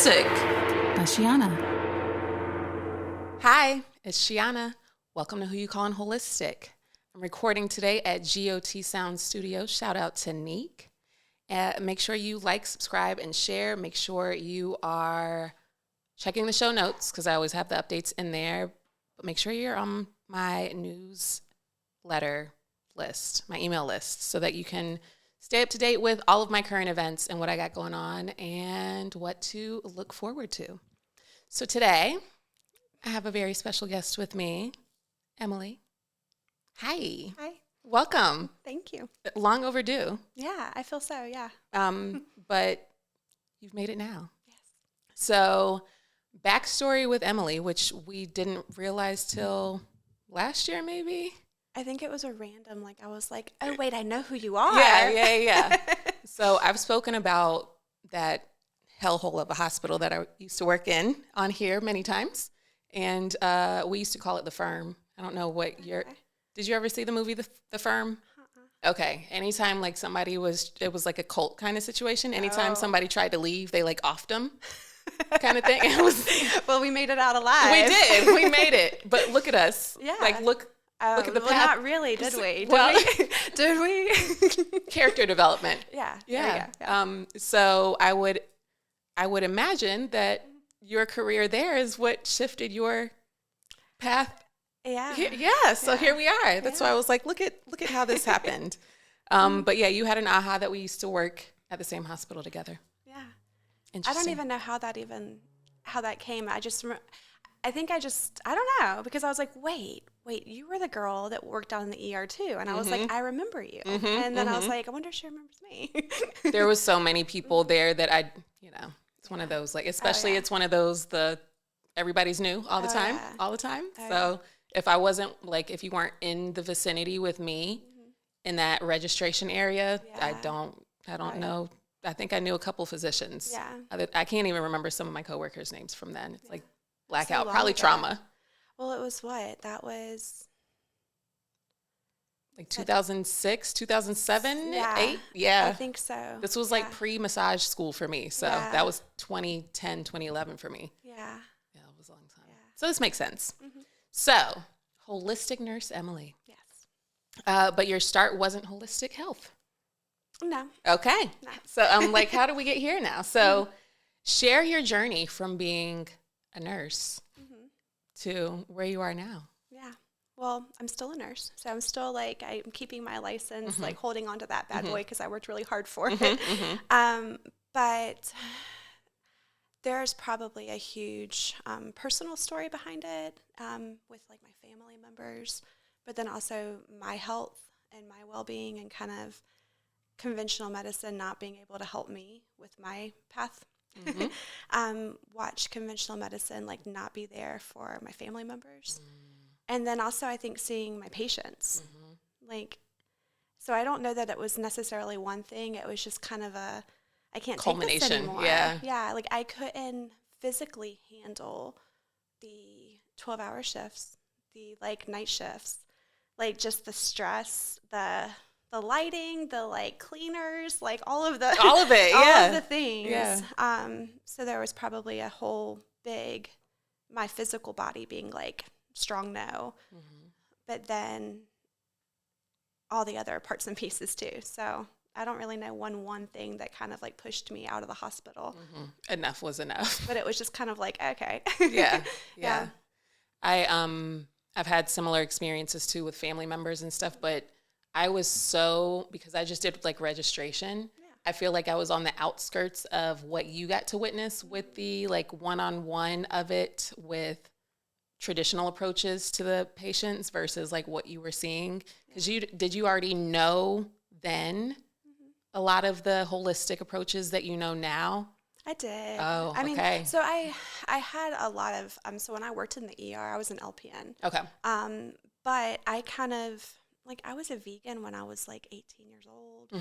Wholistic by Shiana. Hi, it's Shiana. Welcome to Who You Callin' Wholistic. I'm recording today at GOT Sound Studio. Shout out to Neek. Make sure you like, subscribe, and share. Make sure you are checking the show notes because I always have the updates in there. But make sure you're on my newsletter list, my email list, so that you can stay up to date with all of my current events and what I got going on and what to look forward to. So today, I have a very special guest with me, Emily. Hi. Hi. Welcome. Thank you. Long overdue. Yeah, I feel so, yeah. But you've made it now. Yes. So, backstory with Emily, which we didn't realize till last year, maybe? I think it was a random, I was like, oh, wait, I know who you are. Yeah. So, I've spoken about that hellhole of a hospital that I used to work in on here many times. And we used to call it The Firm. I don't know what your... Okay. Did you ever see the movie The Firm? Okay. Anytime somebody it was like a cult kind of situation. Anytime somebody tried to leave, they offed them kind of thing. It was, well, we made it out alive. we did. We made it. But look at us. Yeah. Look at the path. Not really, did we? Did we? Character development. Yeah. Yeah. Yeah. So I would imagine that your career there is what shifted your path. Yeah. So here we are. That's why I was like, look at how this happened. But yeah, you had an aha that we used to work at the same hospital together. Yeah. Interesting. I don't even know how that came. I don't know, because I was like, wait, you were the girl that worked out in the ER too. And I was like, I remember you. And then I was like, I wonder if she remembers me. There was so many people there that it's one of those, especially it's one of those, everybody's new all the time. So if I wasn't, if you weren't in the vicinity with me in that registration area, I don't know. I think I knew a couple physicians. Yeah. I can't even remember some of my coworkers' names from then. It's blackout, So probably ago. trauma. Well, it was what? That was 2006, 2007, Yeah. 8? Yeah. I think so. This was pre-massage school for me. So that was 2010, 2011 for me. Yeah. Yeah, it was a long time. Yeah. So this makes sense. Mm-hmm. So, holistic nurse Emily. Yes. But your start wasn't holistic health. No. Okay. No. So I'm how do we get here now? So share your journey from being a nurse to where you are now. Yeah. Well, I'm still a nurse, so I'm still I'm keeping my license, holding on to that bad boy because I worked really hard for it. But there's probably a huge personal story behind it with my family members, but then also my health and my well-being and kind of conventional medicine not being able to help me with my path. Watch conventional medicine not be there for my family members. And then also I think seeing my patients. So I don't know that it was necessarily one thing. It was just kind of I can't take this anymore. Yeah, I couldn't physically handle the 12-hour shifts, the night shifts, just the stress, the lighting, the cleaners, all of it, all of the things. Yeah. So there was probably a whole big, my physical body being strong no, but then all the other parts and pieces too. So I don't really know one thing that kind of pushed me out of the hospital. Enough was enough. But it was just kind of okay. Yeah. I've had similar experiences too with family members and stuff, but I was because I just did registration. Yeah. I feel like I was on the outskirts of what you got to witness with the one-on-one of it with traditional approaches to the patients versus what you were seeing. Because did you already know then a lot of the holistic approaches that you know now? I did. Oh, okay. I mean, so I had a lot of, so when I worked in the ER, I was an LPN. Okay. But I kind of, I was a vegan when I was 18 years old.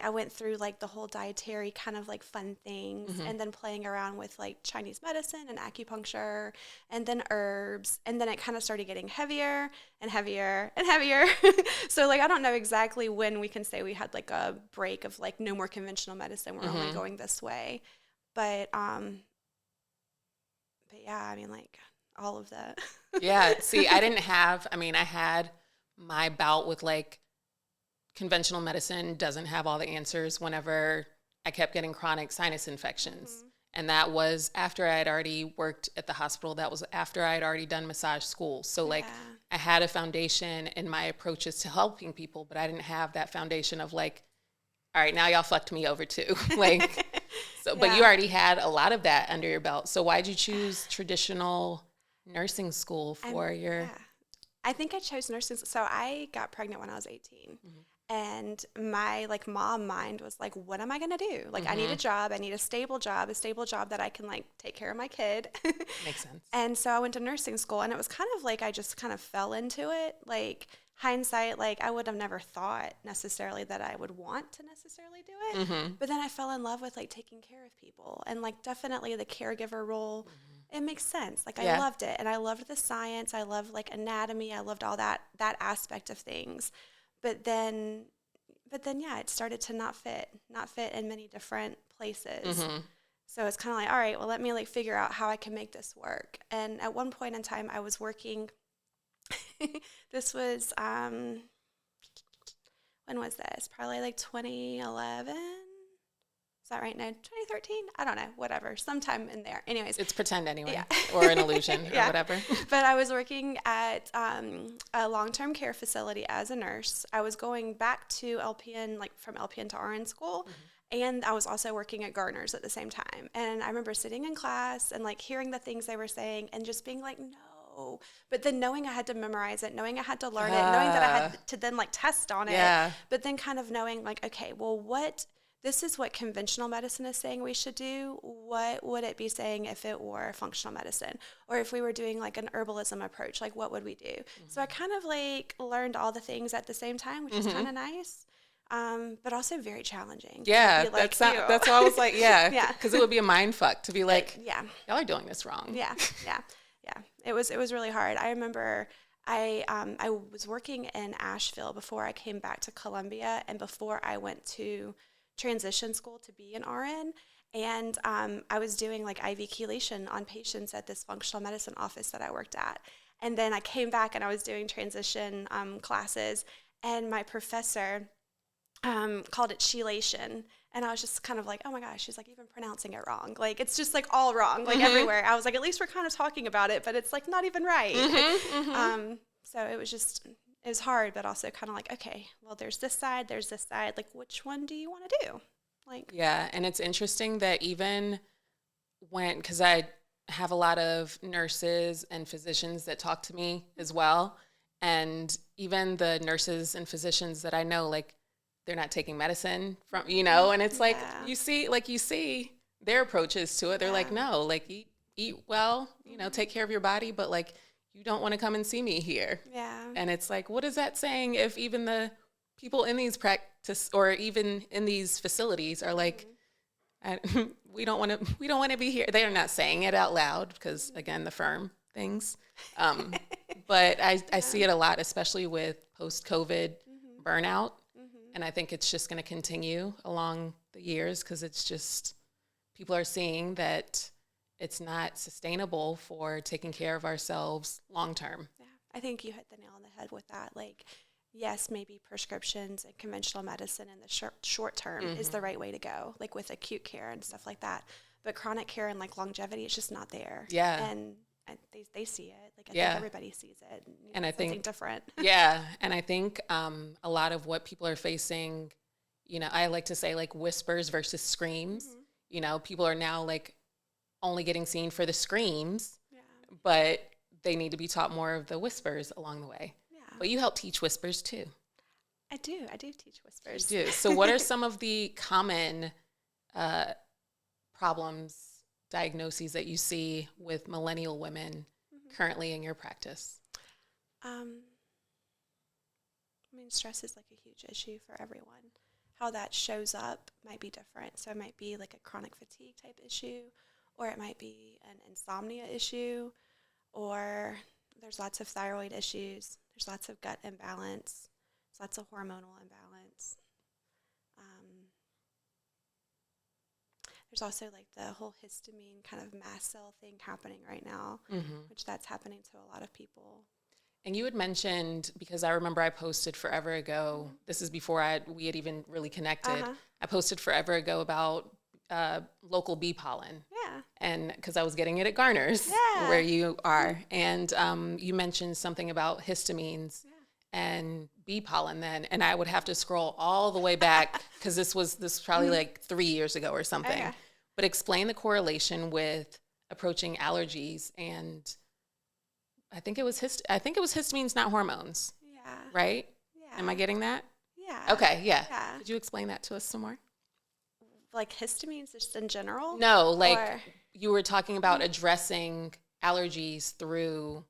I went through the whole dietary kind of fun things and then playing around with Chinese medicine and acupuncture and then herbs. And then it kind of started getting heavier and heavier and heavier. So I don't know exactly when we can say we had a break of no more conventional medicine. We're only going this way. But but yeah, I mean, like all of that. Yeah. See, I had my bout with like conventional medicine doesn't have all the answers whenever I kept getting chronic sinus infections. Mm-hmm. And that was after I had already worked at the hospital. That was after I had already done massage school. So like I had a foundation in my approaches to helping people, but I didn't have that foundation of like, all right, now y'all fucked me over too. Like, so, but you already had a lot of that under your belt. So why'd you choose traditional nursing school for your? Yeah. I think I chose nursing. So I got pregnant when I was 18. Mm-hmm. And my like mom mind was like, what am I going to do? Like, I need a job. I need a stable job that I can like take care of my kid. Makes sense. And so I went to nursing school, and it was kind of like I just kind of fell into it. Like, hindsight, like I would have never thought necessarily that I would want to necessarily do it. Mm-hmm. But then I fell in love with like taking care of people, and like definitely the caregiver role. It makes sense. Like I loved it, and I loved the science. I loved like anatomy. I loved all that aspect of things. But then yeah, it started to not fit in many different places. Mm-hmm. So it's kind of like, all right, well, let me like figure out how I can make this work. And at one point in time, I was working. This was when was this? Probably like 2011. Is that right? No, 2013? I don't know. Whatever. Sometime in there. Anyways. It's pretend anyway. Yeah. Or an illusion or whatever. But I was working at a long-term care facility as a nurse. I was going back to LPN, like from LPN to RN school. Mm-hmm. And I was also working at Garner's at the same time. And I remember sitting in class and like hearing the things they were saying and just being like, no. But then knowing I had to memorize it, knowing I had to learn it, knowing that I had to then like test on it. But then kind of knowing like, okay, well, this is what conventional medicine is saying we should do. What would it be saying if it were functional medicine? Or if we were doing like an herbalism approach, like what would we do? Mm-hmm. So I kind of like learned all the things at the same time, which is kind of nice, but also very challenging. Yeah, like, that's why I was like, yeah. Because it would be a mind fuck to be like, yeah, y'all are doing this wrong. Yeah. It was really hard. I remember I was working in Asheville before I came back to Columbia and before I went to transition school to be an RN, and I was doing like IV chelation on patients at this functional medicine office that I worked at. And then I came back and I was doing transition classes, and my professor called it chelation, and I was just kind of like, oh my gosh, she's like, you've been pronouncing it wrong. Like, it's just like all wrong, like everywhere. I was like, at least we're kind of talking about it, but it's like not even right. So it was hard, but also kind of like, okay, well, there's this side, like, which one do you want to do? Like, yeah. And it's interesting that even because I have a lot of nurses and physicians that talk to me as well. And even the nurses and physicians that I know, like, they're not taking medicine from, and it's like, you see their approaches to it. They're like, no, like eat well, take care of your body, but like, you don't want to come and see me here. Yeah. And it's like, what is that saying if even the people in these practice or even in these facilities are like, we don't want to be here. They are not saying it out loud because, again, the firm things. But I see it a lot, especially with post-COVID burnout. And I think it's just going to continue along the years because it's just people are seeing that it's not sustainable for taking care of ourselves long term. Yeah, I think you hit the nail on the head with that. Like, yes, maybe prescriptions and conventional medicine in the short term is the right way to go, like with acute care and stuff like that. But chronic care and like longevity, it's just not there. Yeah. And they see it. Like, I think everybody sees it. And I think different. Yeah. And I think a lot of what people are facing, I like to say like whispers versus screams. People are now like only getting seen for the screams, but they need to be taught more of the whispers along the way. Yeah. But you help teach whispers too. I do teach whispers. You do. So what are some of the common problems, diagnoses that you see with millennial women currently in your practice? I mean, stress is like a huge issue for everyone. How that shows up might be different. So it might be like a chronic fatigue type issue, or it might be an insomnia issue, or there's lots of thyroid issues. There's lots of gut imbalance. There's lots of hormonal imbalance. there's also like the whole histamine kind of mast cell thing happening right now, which that's happening to a lot of people. And you had mentioned, because I remember I posted forever ago, this is before we had even really connected, I posted forever ago about local bee pollen. Yeah. And because I was getting it at Garner's, where you are. And you mentioned something about histamines and bee pollen then. And I would have to scroll all the way back because this was probably like 3 years ago or something. Okay. But explain the correlation with approaching allergies, and I think it was histamines, not hormones. Yeah. Right? Yeah. Am I getting that? Yeah. Okay, yeah. Could you explain that to us some more? Like histamines just in general? No, like you were talking about addressing allergies through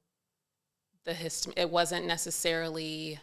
the histamine. It wasn't necessarily,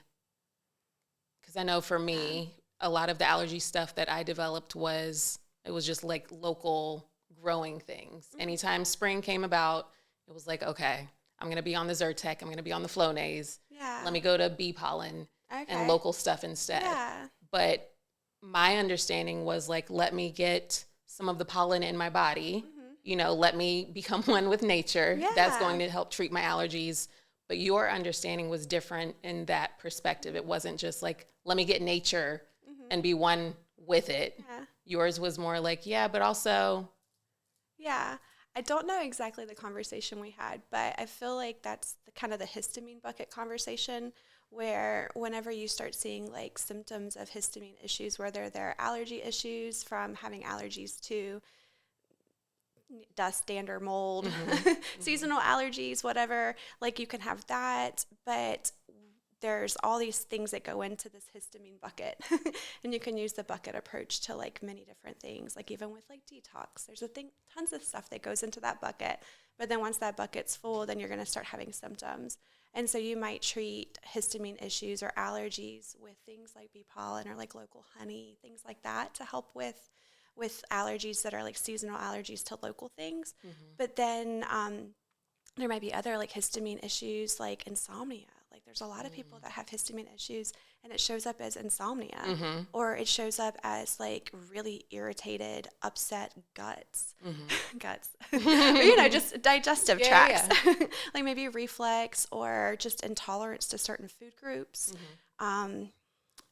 because I know for me, a lot of the allergy stuff that I developed was just like local growing things. Anytime spring came about, it was like, okay, I'm going to be on the Zyrtec, I'm going to be on the Flonase. Yeah. Let me go to bee pollen and local stuff instead. Yeah. But my understanding was like, let me get some of the pollen in my body, let me become one with nature. Yeah. That's going to help treat my allergies. But your understanding was different in that perspective. It wasn't just like, let me get nature and be one with it. Yeah. Yours was more like, but also. Yeah. I don't know exactly the conversation we had, but I feel like that's kind of the histamine bucket conversation, where whenever you start seeing like symptoms of histamine issues, whether they're allergy issues from having allergies to dust, dander, mold, seasonal allergies, whatever, like you can have that, but there's all these things that go into this histamine bucket and you can use the bucket approach to like many different things, like even with like detox, there's tons of stuff that goes into that bucket. But then once that bucket's full, then you're going to start having symptoms. And so you might treat histamine issues or allergies with things like bee pollen or like local honey, things like that to help with allergies that are like seasonal allergies to local things. But then there might be other like histamine issues like insomnia. Like there's a lot of people that have histamine issues and it shows up as insomnia or it shows up as like really irritated, upset guts, just digestive tracts, like maybe reflux or just intolerance to certain food groups. And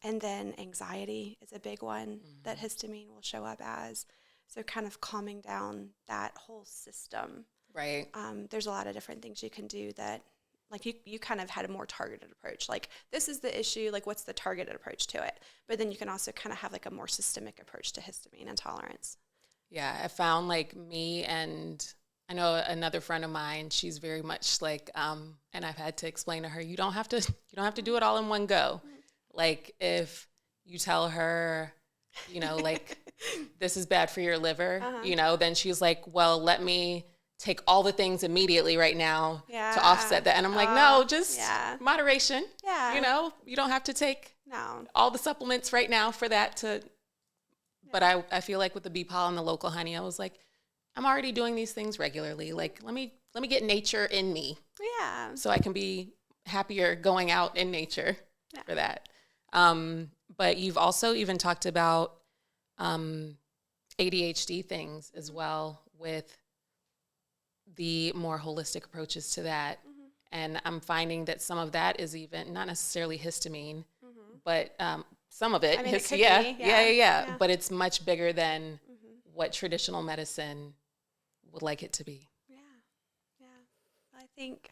then anxiety is a big one that histamine will show up as. So kind of calming down that whole system. Right. There's a lot of different things you can do that, like you kind of had a more targeted approach. Like this is the issue, like what's the targeted approach to it? But then you can also kind of have like a more systemic approach to histamine intolerance. Yeah, I found like me and I know another friend of mine, she's very much like, and I've had to explain to her, you don't have to do it all in one go. Like if you tell her, like this is bad for your liver, then she's like, well, let me take all the things immediately right now to offset that. And I'm like, no, just moderation. Yeah. You don't have to take all the supplements right now for that to, but I feel like with the bee pollen and the local honey, I was like, I'm already doing these things regularly. Like, let me get nature in me. Yeah. So I can be happier going out in nature for that. But you've also even talked about ADHD things as well with the more holistic approaches to that. And I'm finding that some of that is even not necessarily histamine, but some of it. I mean, it could be. Yeah. But it's much bigger than what traditional medicine would like it to be. Yeah. I think,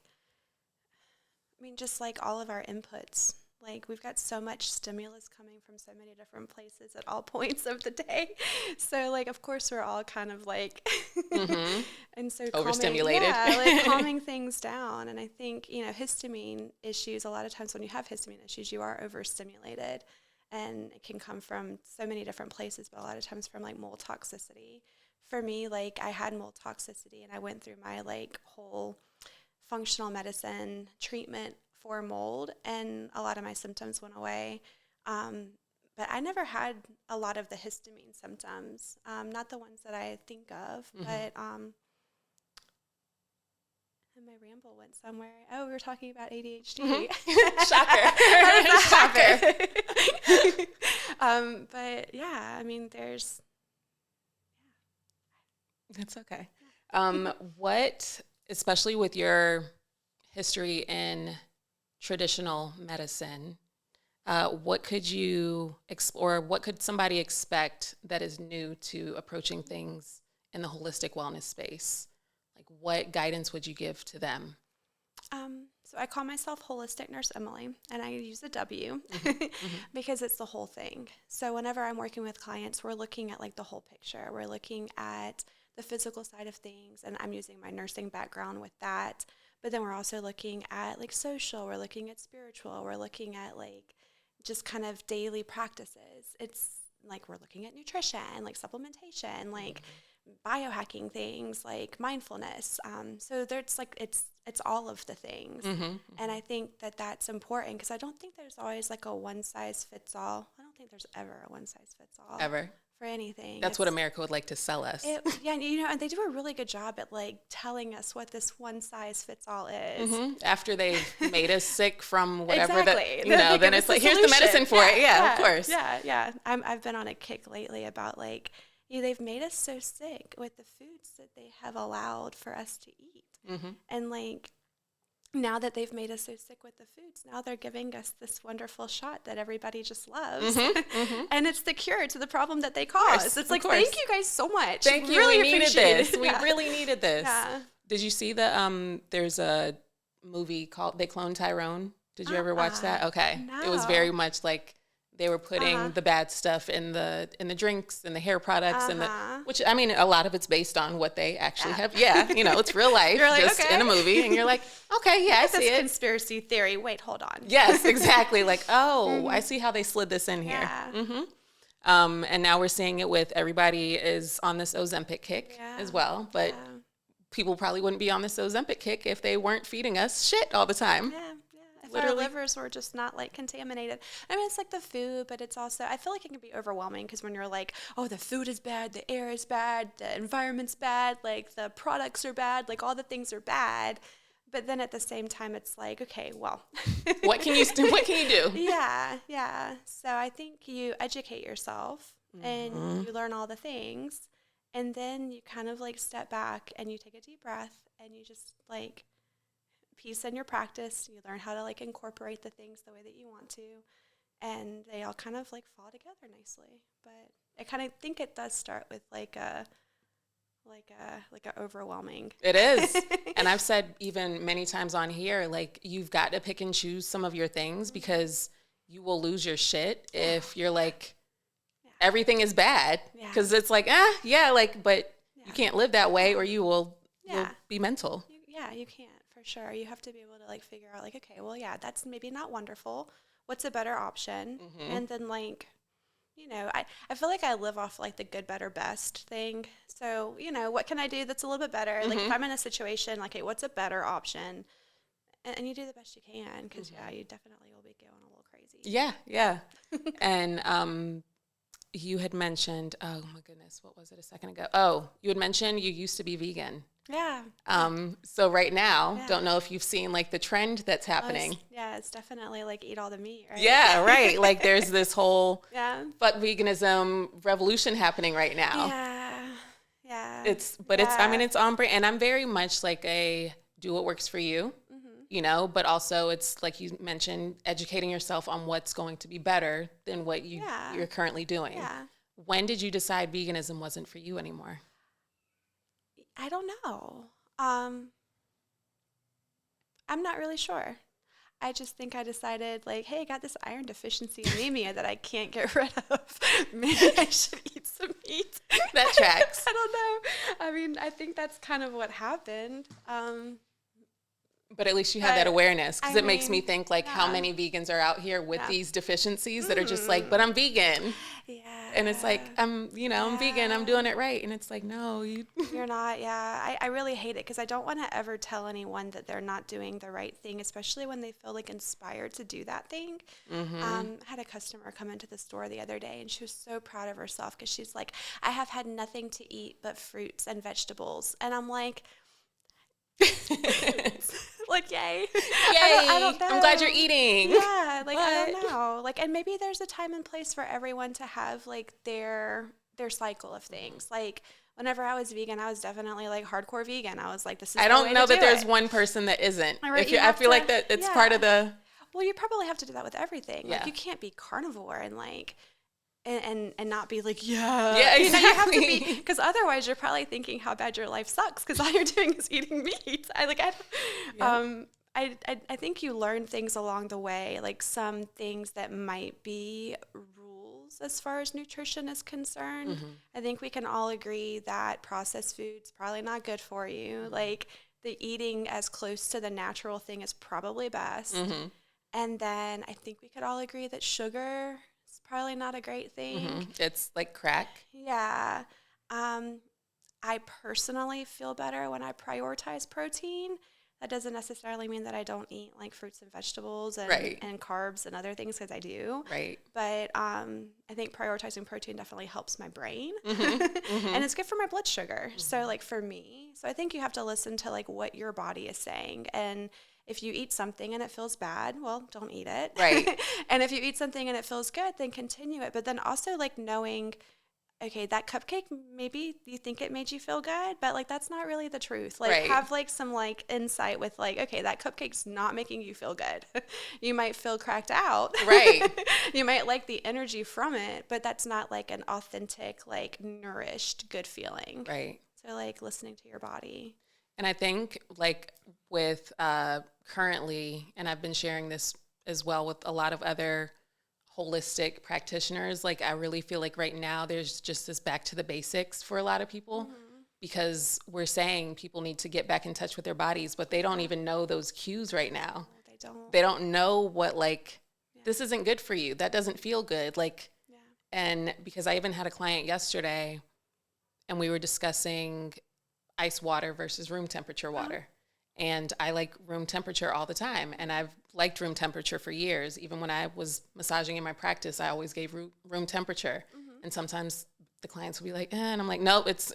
just like all of our inputs, like we've got so much stimulus coming from so many different places at all points of the day. So like, of course we're all kind of like, and so overstimulated. Calming things down. And I think, histamine issues, a lot of times when you have histamine issues, you are overstimulated and it can come from so many different places, but a lot of times from like mold toxicity. For me, like I had mold toxicity and I went through my like whole functional medicine treatment for mold and a lot of my symptoms went away. But I never had a lot of the histamine symptoms, not the ones that I think of, but and my ramble went somewhere. Oh, we were talking about ADHD. Shocker. But yeah, there's That's okay. What, especially with your history in traditional medicine, what could you explore? What could somebody expect that is new to approaching things in the holistic wellness space? Like, what guidance would you give to them? So I call myself Holistic Nurse Emily, and I use a W because it's the whole thing. So whenever I'm working with clients, we're looking at like the whole picture. We're looking at the physical side of things, and I'm using my nursing background with that. But then we're also looking at like social, we're looking at spiritual, we're looking at like just kind of daily practices. It's like we're looking at nutrition, like supplementation, like biohacking things, like mindfulness. So there's like it's all of the things, and I think that that's important because I don't think there's always like a one size fits all. I don't think there's ever a one size fits all Ever. for anything. That's what America would like to sell us. Yeah, you know, and they do a really good job at like telling us what this one size fits all is. After they've made us sick from whatever Exactly. then it's like, here's the medicine for it. Yeah, of course. Yeah. I've been on a kick lately about like, they've made us so sick with the foods that they have allowed for us to eat. And like, now that they've made us so sick with the foods, now they're giving us this wonderful shot that everybody just loves. And it's the cure to the problem that they caused. It's like, thank you guys so much. Thank you. Really we needed this. We Yeah. really needed this. Yeah. Did you see there's a movie called They Cloned Tyrone? Did you ever watch that? Okay. No. It was very much like they were putting the bad stuff in the drinks and the hair products and which I mean a lot of it's based on what they actually have. Yeah, you know, it's real life You're like, just okay. in a movie and you're like, okay, yeah, I see This it. conspiracy theory. Wait, hold on. Yes, exactly. Like, oh, I see how they slid this in here. Yeah. And now we're seeing it with everybody is on this Ozempic kick as well, but people probably wouldn't be on this Ozempic kick if they weren't feeding us shit all the time. Yeah. If Literally. our livers were just not like contaminated. I mean, it's like the food, but it's also, I feel like it can be overwhelming because when you're like, oh, the food is bad, the air is bad, the environment's bad, like the products are bad, like all the things are bad. But then at the same time, it's like, okay, well, What can you do? Yeah. So I think you educate yourself and you learn all the things. And then you kind of like step back and you take a deep breath and you just like peace in your practice. You learn how to like incorporate the things the way that you want to. And they all kind of like fall together nicely. But I kind of think it does start with like a overwhelming. It is. And I've said even many times on here, like you've got to pick and choose some of your things because you will lose your shit if you're like, everything is bad. Because it's like, but you can't live that way or you'll be mental. You can't for sure. You have to be able to like figure out like, okay, well, yeah, that's maybe not wonderful. What's a better option? And then like, you know, I feel like I live off like the good, better, best thing. So, you know, what can I do that's a little bit better? Like if I'm in a situation, like, hey, what's a better option? And you do the best you can because, you definitely will be going a little crazy. Yeah. And you had mentioned, oh my goodness, what was it a second ago? Oh, you had mentioned you used to be vegan. Yeah. So right now, don't know if you've seen like the trend that's happening. It's definitely like eat all the meat, right? Yeah, right. Like there's this whole fuck veganism revolution happening right now. Yeah. It's on brand. And I'm very much like a do what works for you, you know, but also it's like you mentioned, educating yourself on what's going to be better than what you're currently doing. Yeah. When did you decide veganism wasn't for you anymore? I don't know. I'm not really sure. I just think I decided like, hey, I got this iron deficiency anemia that I can't get rid of. Maybe I should eat some meat. That tracks. I don't know. I mean, I think that's kind of what happened. But at least you have that awareness because it makes me think like how yeah. many vegans are out here with these deficiencies that are just like, but I'm vegan. Yeah. And it's like, I'm vegan, I'm doing it right. And it's like, no, you're not. Yeah. I really hate it because I don't want to ever tell anyone that they're not doing the right thing, especially when they feel like inspired to do that thing. I had a customer come into the store the other day and she was so proud of herself because she's like, I have had nothing to eat but fruits and vegetables. And I'm like, like, yay. I don't know. I'm glad you're eating. Yeah, like, I don't know. Like, and maybe there's a time and place for everyone to have, like, their cycle of things. Like, whenever I was vegan, I was definitely like hardcore vegan. I was like, this is I the don't way know to that do there's it. one person that isn't. Right, I feel like that it's part of the. Well, you probably have to do that with everything. Yeah. Like, you can't be carnivore and like, and not be like, yeah. Yeah, exactly. You know, you have to be, because otherwise you're probably thinking how bad your life sucks because all you're doing is eating meat. I think you learn things along the way, like some things that might be rules as far as nutrition is concerned. Mm-hmm. I think we can all agree that processed food's probably not good for you. Mm-hmm. Like, the eating as close to the natural thing is probably best. Mm-hmm. And then I think we could all agree that sugar is probably not a great thing. Mm-hmm. It's like crack. Yeah. I personally feel better when I prioritize protein. That doesn't necessarily mean that I don't eat like fruits and vegetables and, Right. and carbs and other things, because I do. Right. But I think prioritizing protein definitely helps my brain. Mm-hmm. Mm-hmm. And it's good for my blood sugar. So like for me, so I think you have to listen to like what your body is saying. And if you eat something and it feels bad, well, don't eat it. Right. And if you eat something and it feels good, then continue it. But then also like knowing, okay, that cupcake, maybe you think it made you feel good, but like that's not really the truth. Like Right. have like some like insight with like, okay, that cupcake's not making you feel good. You might feel cracked out. Right. You might like the energy from it, but that's not like an authentic, like nourished, good feeling. Right. So like listening to your body. And I think like with currently, and I've been sharing this as well with a lot of other holistic practitioners, like I really feel like right now there's just this back to the basics for a lot of people, because we're saying people need to get back in touch with their bodies, but they don't even know those cues right now. They don't. They don't know what like, this isn't good for you. That doesn't feel good. Like, Yeah. and because I even had a client yesterday and we were discussing ice water versus room temperature water. And I like room temperature all the time. And I've liked room temperature for years. Even when I was massaging in my practice, I always gave room temperature. Mm-hmm. And sometimes the clients would be like, and I'm like, nope, it's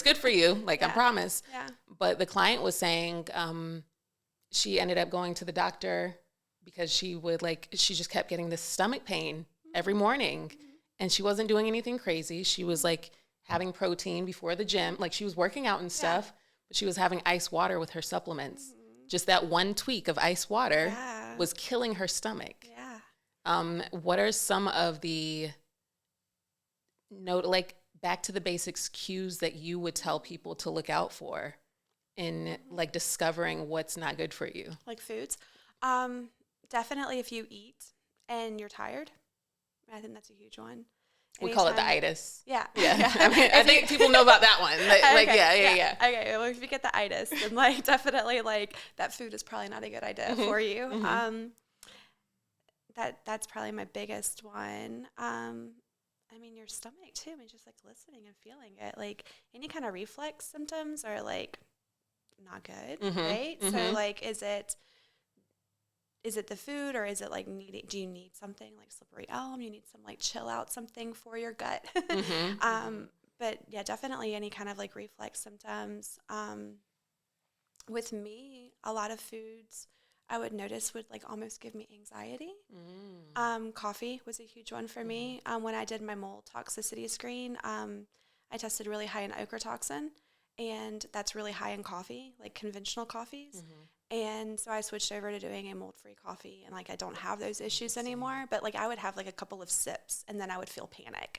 good for you. Like, I promise. Yeah. But the client was saying she ended up going to the doctor because she just kept getting this stomach pain every morning. And she wasn't doing anything crazy. She was like having protein before the gym. Like, she was working out and stuff. But she was having ice water with her supplements. Mm-hmm. Just that one tweak of ice water was killing her stomach. Yeah. What are some of the like back to the basics cues that you would tell people to look out for in like discovering what's not good for you? Like foods. Definitely if you eat and you're tired, I think that's a huge one. We call it the itis. Yeah. Yeah. I mean, I think people know about that one. Like, okay, yeah. Okay. Well, if you get the itis, then like definitely like that food is probably not a good idea for you. Mm-hmm. That's probably my biggest one. I mean, your stomach too. I mean, just like listening and feeling it. Like any kind of reflex symptoms are like not good, right? Mm-hmm. So like, is it the food, or is it like do you need something like slippery elm? You need some like chill out something for your gut. But yeah, definitely any kind of like reflex symptoms. With me, a lot of foods I would notice would like almost give me anxiety. Coffee was a huge one for me. When I did my mold toxicity screen, I tested really high in ochratoxin, and that's really high in coffee, like conventional coffees. And so I switched over to doing a mold-free coffee, and like I don't have those issues anymore. But like I would have like a couple of sips, and then I would feel panic.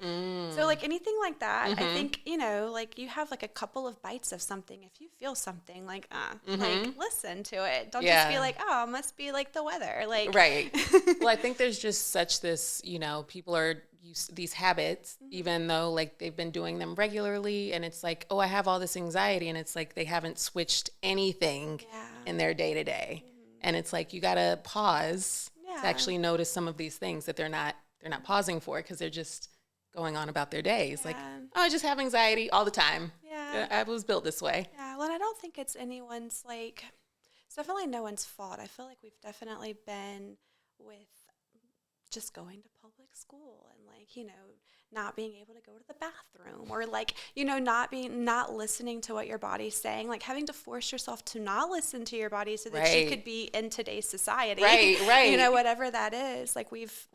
So like anything like that, I think like you have like a couple of bites of something. If you feel something, like like listen to it. Don't just be like, oh, it must be like the weather. Like right. Well, I think there's just such this, people are used to these habits, even though like they've been doing them regularly, and it's like, oh, I have all this anxiety, and it's like they haven't switched anything in their day to day, and it's like you gotta pause to actually notice some of these things that they're not pausing for, because they're just going on about their days. Like, oh, I just have anxiety all the time. I was built this way. Well, and I don't think it's anyone's like, it's definitely no one's fault. I feel like we've definitely been with just going to public school and like, not being able to go to the bathroom, or like, not listening to what your body's saying, like having to force yourself to not listen to your body so that you could be in today's society. Right. Whatever that is, like we've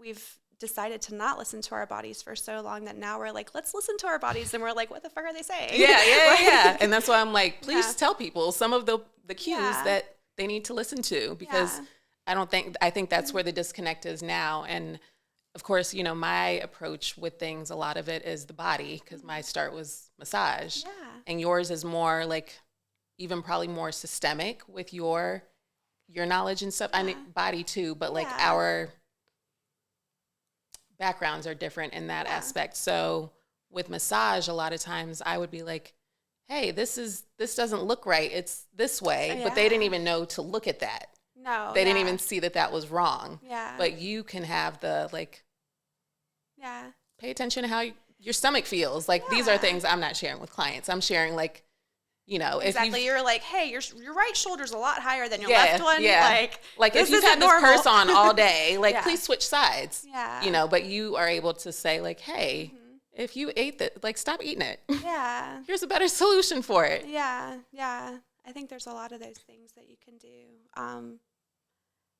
decided to not listen to our bodies for so long that now we're like, let's listen to our bodies. And we're like, what the fuck are they saying? Yeah. And that's why I'm like, please tell people some of the cues that they need to listen to, because I think that's where the disconnect is now. And of course, you know, my approach with things, a lot of it is the body, because my start was massage. Yeah. And yours is more like, even probably more systemic with your knowledge and stuff. I mean, body too, but like our backgrounds are different in that aspect. So with massage, a lot of times I would be like, hey, this doesn't look right. It's this way. But they didn't even know to look at that. No. They didn't even see that was wrong. Yeah. But you can have the like, pay attention to how your stomach feels. Like these are things I'm not sharing with clients. I'm sharing like, you know, exactly. You're like, hey, your right shoulder's a lot higher than your left one. Yeah. Like if you've had this purse on all day, like please switch sides. Yeah. You know, but you are able to say like, hey, if you ate that, like stop eating it. Yeah. Here's a better solution for it. Yeah. Yeah. I think there's a lot of those things that you can do.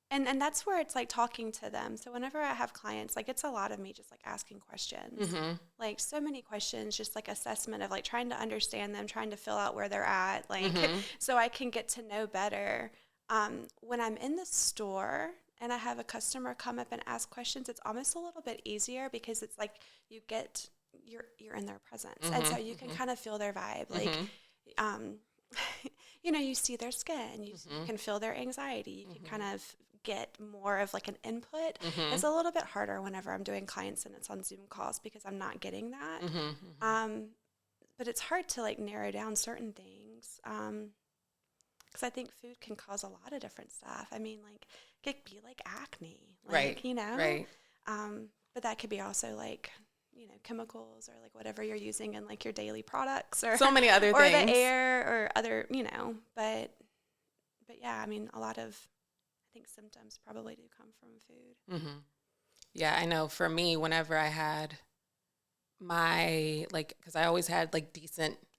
And that's where it's like talking to them. So whenever I have clients, like it's a lot of me just like asking questions, like so many questions, just like assessment of like trying to understand them, trying to fill out where they're at, like so I can get to know better. When I'm in the store and I have a customer come up and ask questions, it's almost a little bit easier because it's like you're in their presence, and so you can kind of feel their vibe, like you know, you see their skin, you can feel their anxiety, you can kind of get more of like an input. It's a little bit harder whenever I'm doing clients and it's on Zoom calls because I'm not getting that. But it's hard to like narrow down certain things because I think food can cause a lot of different stuff. I mean, like it could be like acne, like, you know, but that could be also like, you know, chemicals or like whatever you're using in like your daily products or so many other things, or the air or other, you know, but yeah, I mean, a lot of, I think symptoms probably do come from food. Yeah, I know for me, whenever I had my, like, because I always had like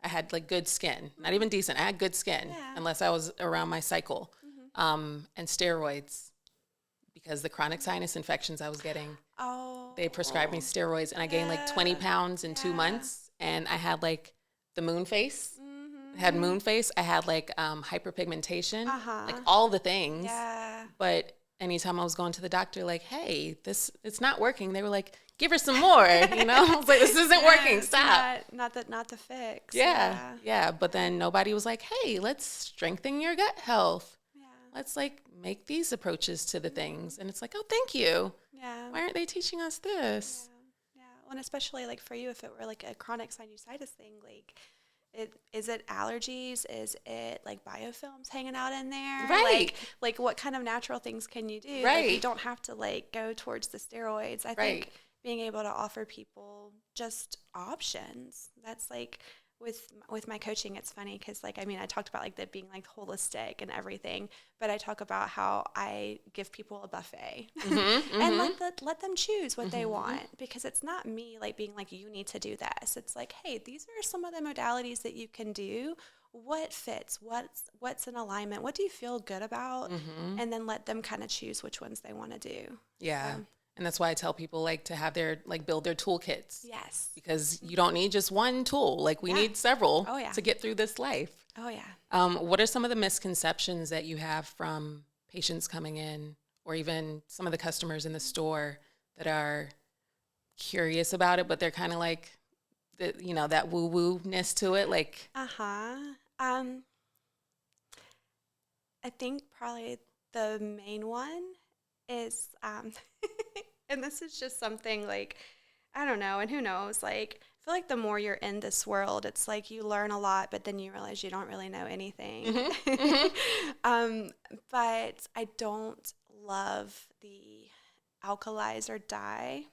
I had like good skin, not even decent, I had good skin unless I was around my cycle, and steroids, because the chronic sinus infections I was getting, they prescribed me steroids, and I gained like 20 pounds in 2 months, and I had like the moon face. I had moon face. I had like hyperpigmentation, like all the things. Yeah. But anytime I was going to the doctor, like, hey, it's not working. They were like, give her some more. You know, I was like, this isn't working. Stop. Not the fix. Yeah. But then nobody was like, hey, let's strengthen your gut health. Yeah. Let's like make these approaches to the things. And it's like, oh, thank you. Yeah. Why aren't they teaching us this? Yeah. Well, and especially like for you, if it were like a chronic sinusitis thing, like, is it allergies? Is it like biofilms hanging out in there? Right. Like what kind of natural things can you do? Right. Like you don't have to like go towards the steroids. I think being able to offer people just options. That's like with my coaching, it's funny because like, I mean, I talked about like that being like holistic and everything, but I talk about how I give people a buffet and let them choose what they want, because it's not me like being like, you need to do this. It's like, hey, these are some of the modalities that you can do. What fits? What's in alignment? What do you feel good about? And then let them kind of choose which ones they want to do. Yeah. And that's why I tell people like to have their like build their toolkits. Yes. Because you don't need just one tool. Like we need several to get through this life. Oh yeah. What are some of the misconceptions that you have from patients coming in, or even some of the customers in the store that are curious about it, but they're kind of like, you know, that woo-woo-ness to it? Like, I think probably the main one is, and this is just something like, I don't know, and who knows, like, I feel like the more you're in this world, it's like you learn a lot, but then you realize you don't really know anything. But I don't love the alkalize or die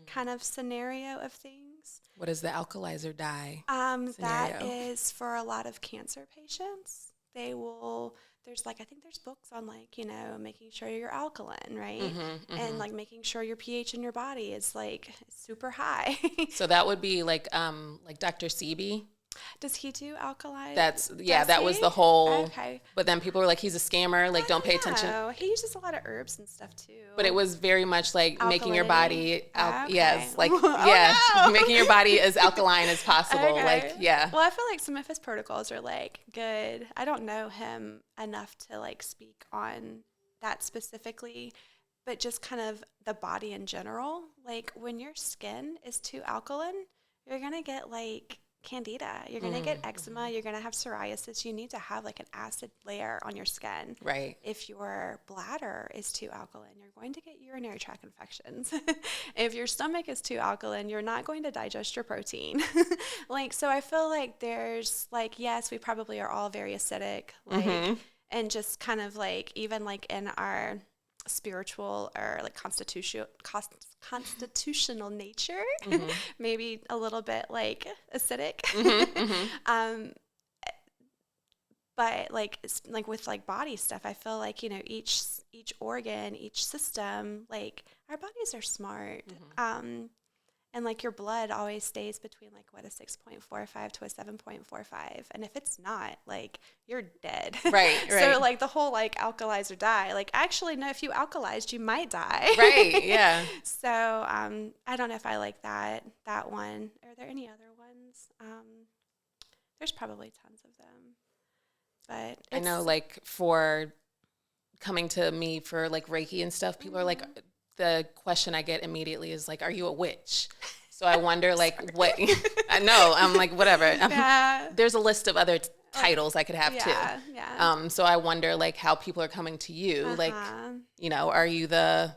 kind of scenario of things. What is the alkalize or die scenario? That is for a lot of cancer patients. They will... I think there's books on like, you know, making sure you're alkaline, right? And like making sure your pH in your body is like super high. So that would be like Dr. Sebi. Does he do alkali? That was the whole. Okay. But then people were like, he's a scammer. Like, don't pay attention. No, he uses a lot of herbs and stuff too. But it was very much like making your body, Okay. yes, like, No. making your body as alkaline as possible. Okay. Like, yeah. Well, I feel like some of his protocols are like good. I don't know him enough to like speak on that specifically, but just kind of the body in general. Like when your skin is too alkaline, you're going to get like candida, you're going to get eczema, you're going to have psoriasis. You need to have like an acid layer on your skin. Right. If your bladder is too alkaline, you're going to get urinary tract infections. If your stomach is too alkaline, you're not going to digest your protein. Like, so I feel like there's like, yes, we probably are all very acidic, like, and just kind of like, even like in our spiritual or like constitutional nature, maybe a little bit like acidic. But like with like body stuff, I feel like, you know, each organ, each system, like our bodies are smart. And like your blood always stays between like what, a 6.45 to a 7.45, and if it's not, like you're dead. Right. So like the whole like alkalize or die, like actually no, if you alkalized you might die. Right. Yeah. So I don't know if I like that one. Are there any other ones? There's probably tons of them, but I know, like for coming to me for like Reiki and stuff, people are like, the question I get immediately is like, are you a witch? So I wonder like what, I know, I'm like, whatever. There's a list of other titles I could have too. Yeah. So I wonder like how people are coming to you. Like, you know, are you the,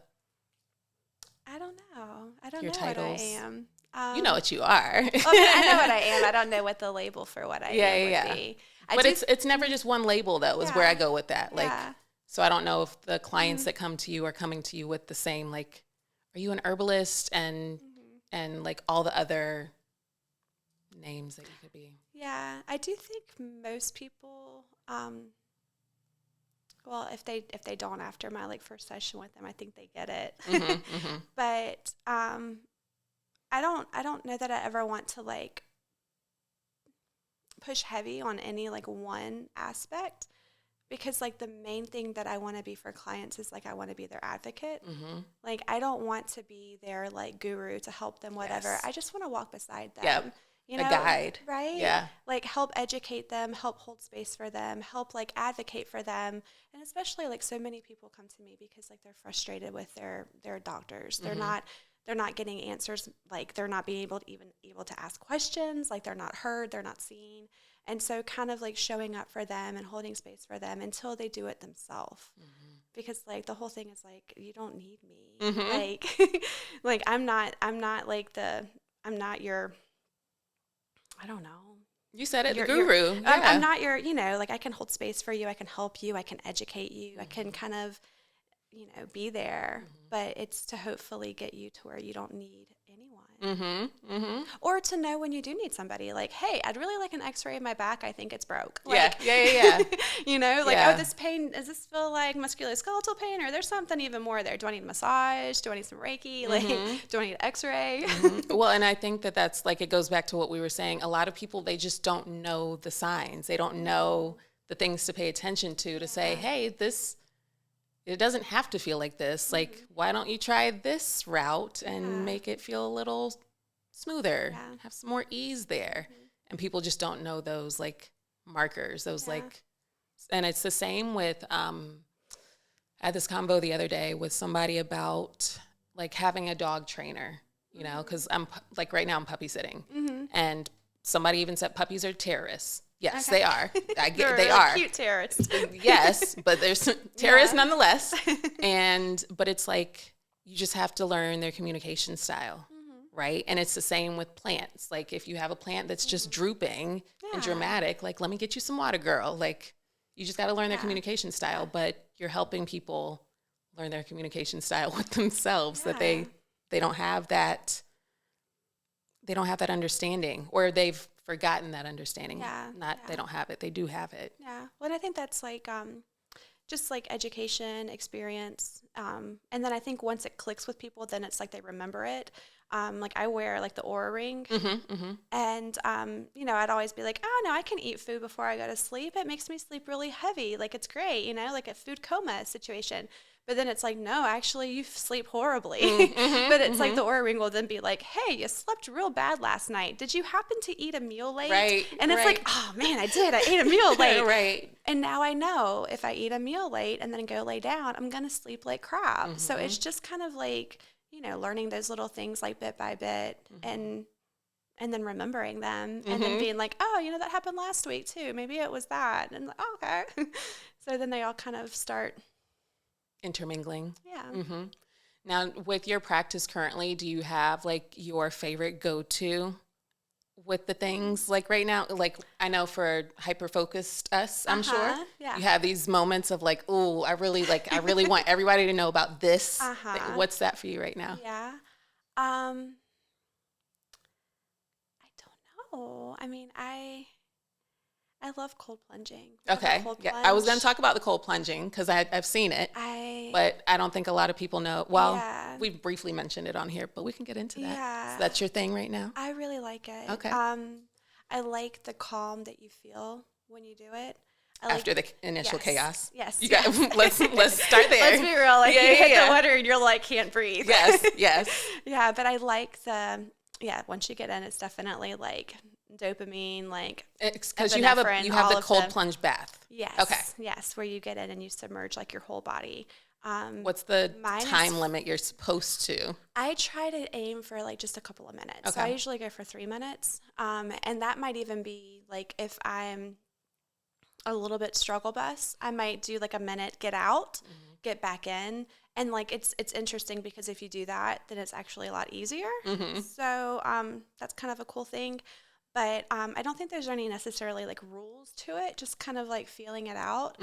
I don't know. I don't your know titles? what I am. You know what you are. I know what I am. I don't know what the label for what I am would be. But it's never just one label though, is where I go with that. Like, so I don't know if the clients that come to you are coming to you with the same, like, are you an herbalist and like all the other names that you could be. Yeah, I do think most people, well, if they don't after my like first session with them, I think they get it. But I don't know that I ever want to like push heavy on any like one aspect, because like the main thing that I want to be for clients is like I want to be their advocate. Like I don't want to be their like guru to help them whatever. I just want to walk beside them. You know, a guide. Right? Yeah. Like help educate them, help hold space for them, help like advocate for them. And especially like so many people come to me because like they're frustrated with their doctors. They're not getting answers, like they're not being able to ask questions, like they're not heard, they're not seen. And so kind of like showing up for them and holding space for them until they do it themselves. Because like the whole thing is like, you don't need me. Like, like I'm not your, I don't know. You said it, the guru. I'm not your, you know, like I can hold space for you. I can help you. I can educate you. I can kind of, you know, be there, but it's to hopefully get you to where you don't need anyone. Or to know when you do need somebody, like, hey, I'd really like an x-ray of my back. I think it's broke. Like, yeah. You know, like, oh, this pain, does this feel like musculoskeletal pain, or there's something even more there? Do I need a massage? Do I need some Reiki? Like, do I need an x-ray? Well, and I think that's like, it goes back to what we were saying. A lot of people, they just don't know the signs. They don't know the things to pay attention to say, hey, it doesn't have to feel like this. Like, why don't you try this route and make it feel a little smoother, have some more ease there. And people just don't know those like markers, those like, and it's the same with, I had this convo the other day with somebody about like having a dog trainer, you know, cause I'm like, right now I'm puppy sitting and somebody even said puppies are terrorists. Yes, they are. I get they are cute terrorists. Yes, but there's terrorists nonetheless. But it's like you just have to learn their communication style, right? And it's the same with plants. Like if you have a plant that's just drooping and dramatic, like let me get you some water, girl. Like you just got to learn their communication style. But you're helping people learn their communication style with themselves. That they don't have that. They don't have that understanding, or they've forgotten that understanding. They don't have it. They do have it. Yeah. Well, and I think that's like just like education, experience. And then I think once it clicks with people, then it's like they remember it. Like I wear like the Oura ring, and you know, I'd always be like, oh no, I can eat food before I go to sleep. It makes me sleep really heavy. Like it's great, you know, like a food coma situation. But then it's like, no, actually, you sleep horribly. But it's like the Oura ring will then be like, hey, you slept real bad last night. Did you happen to eat a meal late? Right. And it's like, oh man, I did. I ate a meal late. Right. And now I know if I eat a meal late and then go lay down, I'm going to sleep like crap. So it's just kind of like, you know, learning those little things like bit by bit and then remembering them and then being like, oh, you know, that happened last week too. Maybe it was that. And like, oh, okay. So then they all kind of start intermingling. Yeah. Now, with your practice currently, do you have like your favorite go-to with the things like right now? Like I know for hyper-focused us, I'm sure you have these moments of like, oh, I really want everybody to know about this. Thing. What's that for you right now? Yeah. I don't know. I mean, I love cold plunging. Okay. Yeah, I was going to talk about the cold plunging because I've seen it, but I don't think a lot of people know. Well, we briefly mentioned it on here, but we can get into that. Yeah. So that's your thing right now? I really like it. Okay. I like the calm that you feel when you do it. After the initial chaos. Yes. You got. Let's start there. Let's be real. Like you hit the water and you're like can't breathe. Yes. Yeah, but I like once you get in, it's definitely like dopamine, like because you have the cold plunge bath. Yes. Okay. Yes, where you get in and you submerge like your whole body. What's the time limit you're supposed to? I try to aim for like just a couple of minutes. Okay. So I usually go for 3 minutes. And that might even be like if I'm a little bit struggle bus, I might do like a minute, get out, get back in. And like it's interesting because if you do that, then it's actually a lot easier. So that's kind of a cool thing. But I don't think there's any necessarily like rules to it, just kind of like feeling it out.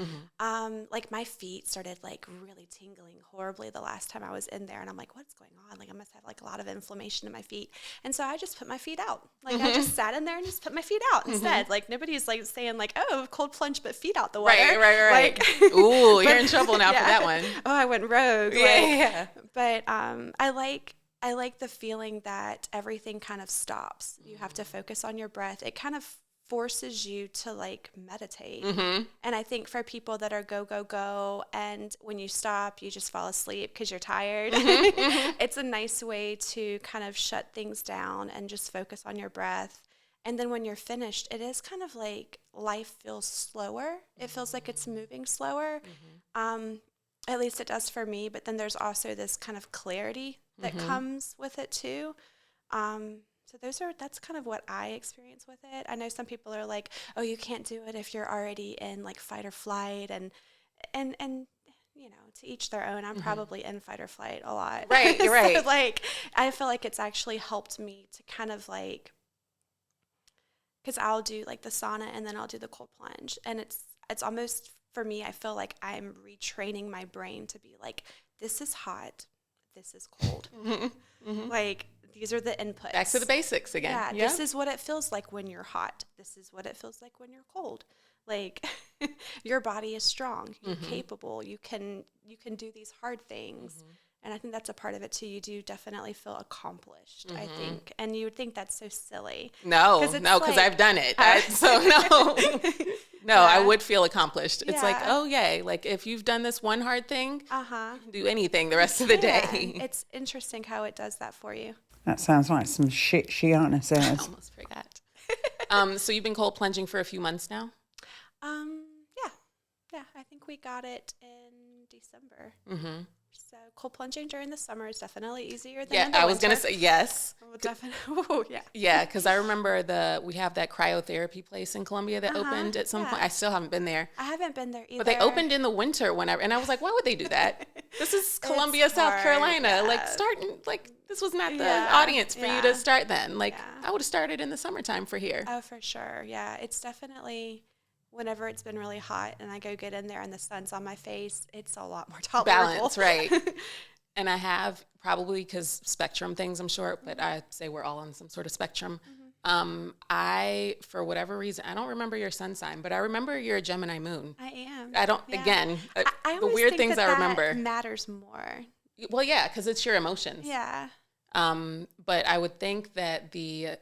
Like my feet started like really tingling horribly the last time I was in there. And I'm like, what's going on? Like I must have like a lot of inflammation in my feet. And so I just put my feet out. Like I just sat in there and just put my feet out instead. Like nobody's like saying like, oh, cold plunge, but feet out the water. Right. Like, ooh, you're in trouble now for that one. Oh, I went rogue. Yeah. But I like the feeling that everything kind of stops. You have to focus on your breath. It kind of forces you to like meditate. And I think for people that are go, and when you stop, you just fall asleep because you're tired. It's a nice way to kind of shut things down and just focus on your breath. And then when you're finished, it is kind of like life feels slower. It feels like it's moving slower. At least it does for me. But then there's also this kind of clarity that comes with it too. So that's kind of what I experience with it. I know some people are like, oh, you can't do it if you're already in like fight or flight and you know, to each their own. I'm probably in fight or flight a lot. Right, you're right. So like I feel like it's actually helped me to kind of like, because I'll do like the sauna and then I'll do the cold plunge, and it's almost for me, I feel like I'm retraining my brain to be like, this is hot, this is cold. Like, these are the inputs. Back to the basics again. Yeah, this is what it feels like when you're hot. This is what it feels like when you're cold. Like, your body is strong. You're capable. You can do these hard things. And I think that's a part of it, too. You do definitely feel accomplished, I think. And you would think that's so silly. No, because I've done it. No, I would feel accomplished. It's like, oh, yay. Like, if you've done this one hard thing, you can do anything the rest of the day. It's interesting how it does that for you. That sounds like some shit Shiana says. I almost forgot. So you've been cold plunging for a few months now? Yeah. I think we got it in December. So cold plunging during the summer is definitely easier than in the winter. I was going to say yes. Well, definitely. Yeah. Yeah, because I remember we have that cryotherapy place in Columbia that opened at some point. I still haven't been there. I haven't been there either. But they opened in the winter and I was like, why would they do that? This is Columbia, South Carolina. Yeah. Like starting, like this was not the audience for you to start then. Like I would have started in the summertime for here. Oh, for sure. Yeah, it's definitely. Whenever it's been really hot and I go get in there and the sun's on my face, it's a lot more tolerable. Balance, right. And I have probably because spectrum things, I'm sure, but I say we're all on some sort of spectrum. I, for whatever reason, I don't remember your sun sign, but I remember you're a Gemini moon. I am. I don't, again, the weird things I remember. Matters more. Well, yeah, because it's your emotions. Yeah. But I would think that the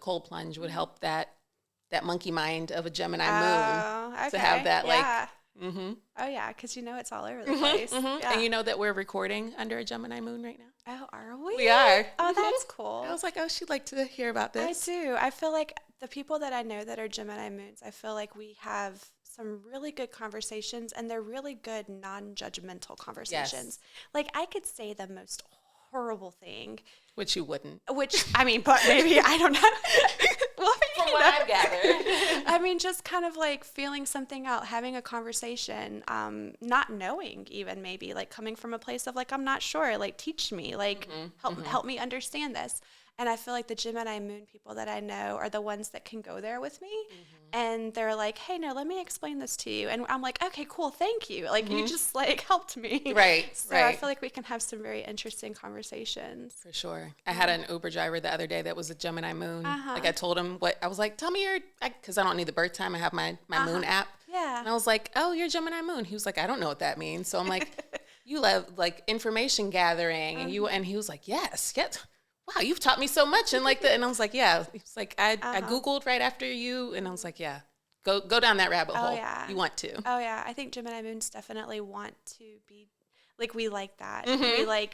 cold plunge would help that monkey mind of a Gemini moon Okay. to have that Yeah. mm-hmm. Oh, yeah, because it's all over the place. Mm-hmm. Yeah. And you know that we're recording under a Gemini moon right now? Oh, are we? We are. Oh, Mhm. that's cool. I was like, oh, she'd like to hear about this. I do. I feel like the people that I know that are Gemini moons, I feel like we have some really good conversations, and they're really good non-judgmental conversations. Like, I could say the most horrible thing. Which you wouldn't. But maybe, I don't know. Well, From what I've gathered. I mean, just kind of like feeling something out, having a conversation, not knowing even maybe, like coming from a place of like, I'm not sure, like teach me, like help me understand this. And I feel like the Gemini moon people that I know are the ones that can go there with me. And they're like, hey, no, let me explain this to you. And I'm like, okay, cool. Thank you. Like you just like helped me. Right. So I feel like we can have some very interesting conversations. For sure. I had an Uber driver the other day that was a Gemini moon. Like I told him I was like, tell me because I don't need the birth time. I have my moon app. Yeah. And I was like, oh, you're Gemini moon. He was like, I don't know what that means. So I'm like, you love like information gathering and he was like, yes. Wow, you've taught me so much. And and I was like, yeah. He was like, I Googled right after you. And I was like, yeah, go down that rabbit hole. Yeah. You want to. Oh, yeah. I think Gemini moons definitely want to be, like, we like that.